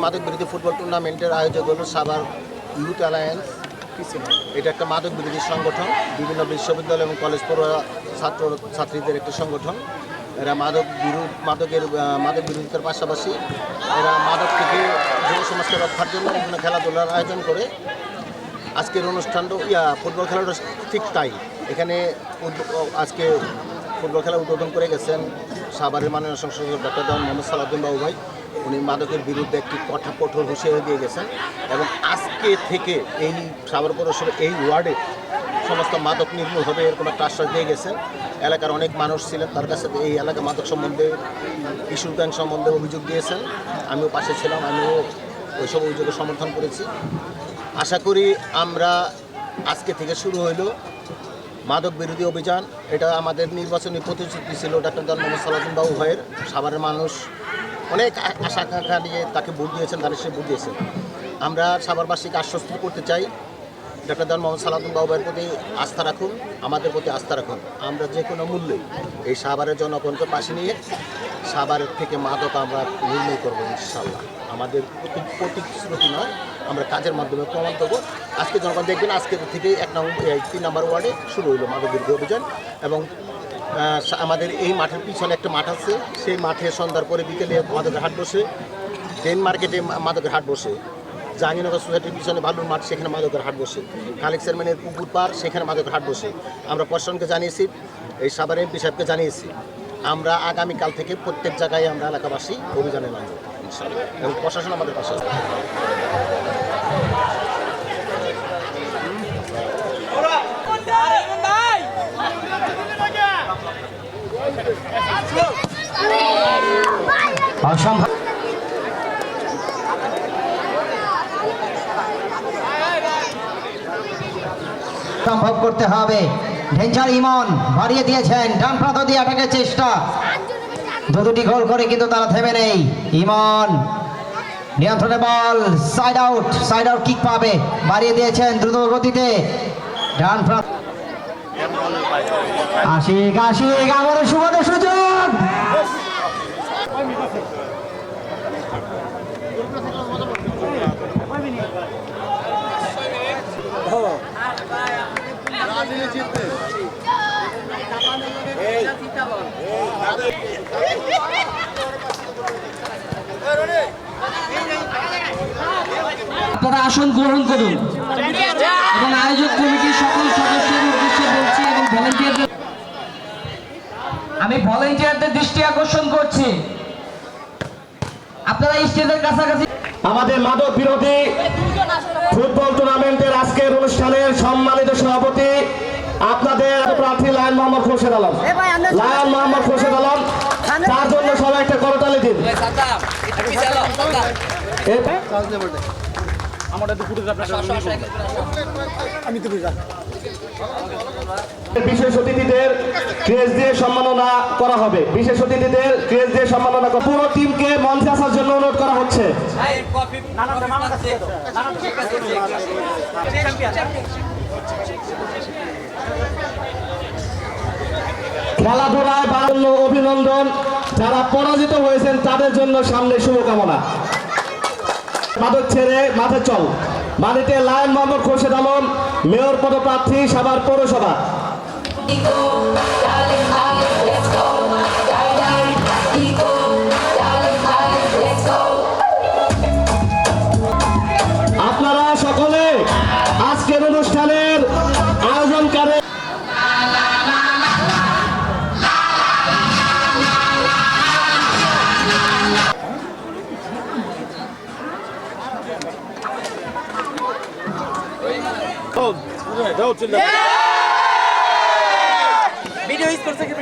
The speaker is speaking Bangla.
মাদক বিরোধী ফুটবল টুর্নামেন্টের আয়োজক হল সাভার ইউথ অ্যালায়েন্স। এটা একটা মাদক বিরোধী সংগঠন, বিভিন্ন বিশ্ববিদ্যালয় এবং কলেজ পড়ুয়া ছাত্রীদের একটি সংগঠন। এরা মাদক বিরোধিতার পাশাপাশি এরা মাদক থেকে যুব সমাজকে রক্ষার জন্য বিভিন্ন খেলাধুলার আয়োজন করে। আজকের অনুষ্ঠানটা ফুটবল খেলাটা ঠিক তাই। এখানে আজকে ফুটবল খেলা উদ্বোধন করে গেছেন সাভারের মাননীয় সংসদ ডক্টর মোহাম্মদ সালাউদ্দিন বাবু ভাই। উনি মাদকের বিরুদ্ধে একটি কঠোর হুঁশিয়ারি দিয়ে গেছেন এবং আজকে থেকে এই সাভার পৌরসভার এই ওয়ার্ডে সমস্ত মাদক নির্মূল হবে এরকম একটা আশ্বাস দিয়ে গেছেন। এলাকার অনেক মানুষ ছিলেন, তার কাছে এই এলাকা মাদক সম্বন্ধে, কিশোর গ্যাং সম্বন্ধে অভিযোগ দিয়েছেন। আমিও পাশে ছিলাম, আমিও ওইসব অভিযোগের সমর্থন করেছি। আশা করি আমরা আজকে থেকে শুরু হইল মাদক বিরোধী অভিযান। এটা আমাদের নির্বাচনী প্রতিশ্রুতি ছিল ডক্টর মোহাম্মদ সালাউদ্দিন বাবু ভাইয়ের। সাভারের মানুষ অনেক আশা আকাঙ্ক্ষা নিয়ে তাকে ভোট দিয়েছেন, তাদের সে ভোট দিয়েছেন। আমরা সাভারবাসীকে আশ্বস্ত করতে চাই, ডক্টর মোহাম্মদ সালাউদ্দিন বাবু ভাইয়ের প্রতি আস্থা রাখুন, আমাদের প্রতি আস্থা রাখুন। আমরা যে কোনো মূল্যে এই সাভারের জনগণকে পাশে নিয়ে সাভারের থেকে মাদক আমরা নির্মূল করবো ইনশাল্লাহ। আমাদের প্রতিশ্রুতি নয়, আমরা কাজের মাধ্যমে প্রমাণ করবো। আজকে জনগণ দেখবেন আজকে থেকে 3 নম্বর ওয়ার্ডে শুরু হলো মাদক বিরোধী অভিযান। এবং আমাদের এই মাঠের পিছনে একটা মাঠ আছে, সেই মাঠে সন্ধ্যার পরে বিকেলে মাদকের হাট বসে। ডেন মার্কেটে মাদকের হাট বসে। জাহাঙ্গীরনগর সোসাইটির পিছনে ভালুর মাঠ, সেখানে মাদকের হাট বসে। খালেক চেয়ারম্যানের পুকুর পার, সেখানে মাদকের হাট বসে। আমরা প্রশাসনকে জানিয়েছি, এই সাভার এমপি সাহেবকে জানিয়েছি, আমরা আগামীকাল থেকে প্রত্যেক জায়গায় আমরা এলাকাবাসী অভিযানে নামব ইনশাআল্লাহ, এবং প্রশাসন আমাদের পাশে আছে। সম্ভব করতে হবে। ঢেঞ্চার ইমন বাড়িয়ে দিয়েছেন, ডান প্রান্ত দিয়ে আটকের চেষ্টা, দুটি গোল করে কিন্তু তারা থেমে নেই। ইমন নিয়ন্ত্রণে বল, সাইড আউট কিক পাবে, বাড়িয়ে দিয়েছেন দ্রুত গতিতে ডান প্রান্ত। আশিক আবারও সুবাদের সুযোগ, আপনারা আসন গ্রহণ করুন এবং আয়োজক কমিটির সকল সদস্যদের উদ্দেশ্যে বলছি এবং আমি ভলেন্টিয়ারদের দৃষ্টি আকর্ষণ করছি, আপনারা স্টেজের কাছাকাছি। আমাদের মাদক বিরোধী ফুটবল টুর্নামেন্টের আজকের অনুষ্ঠানের সম্মানিত সভাপতি আপনাদের প্রার্থী লায়ন মোহাম্মদ খোরশেদ আলম, তার জন্য সবাই একটা করতালি দিন। বিশেষ অতিথিদের ক্রেজ দিয়ে সম্মাননা করা হবে। বিশেষ অতিথিদের ক্রেজ দিয়ে সম্মাননা পুরো টিমকে মঞ্চে আসার জন্য অনুরোধ করা হচ্ছে। খেলাধুলায় বাড়ানো অভিনন্দন, যারা পরাজিত হয়েছেন তাদের জন্য সামনে শুভকামনা। মাদক ছেড়ে মাঠে চল মাটিতে লায়ন মোহাম্মদ খোরশেদ আলম, মেয়র পদপ্রার্থী সাভার পৌরসভা। আপনারা সকলে আজকের অনুষ্ঠানের আয়োজনকারী ভিডিও ইউজ করছে কি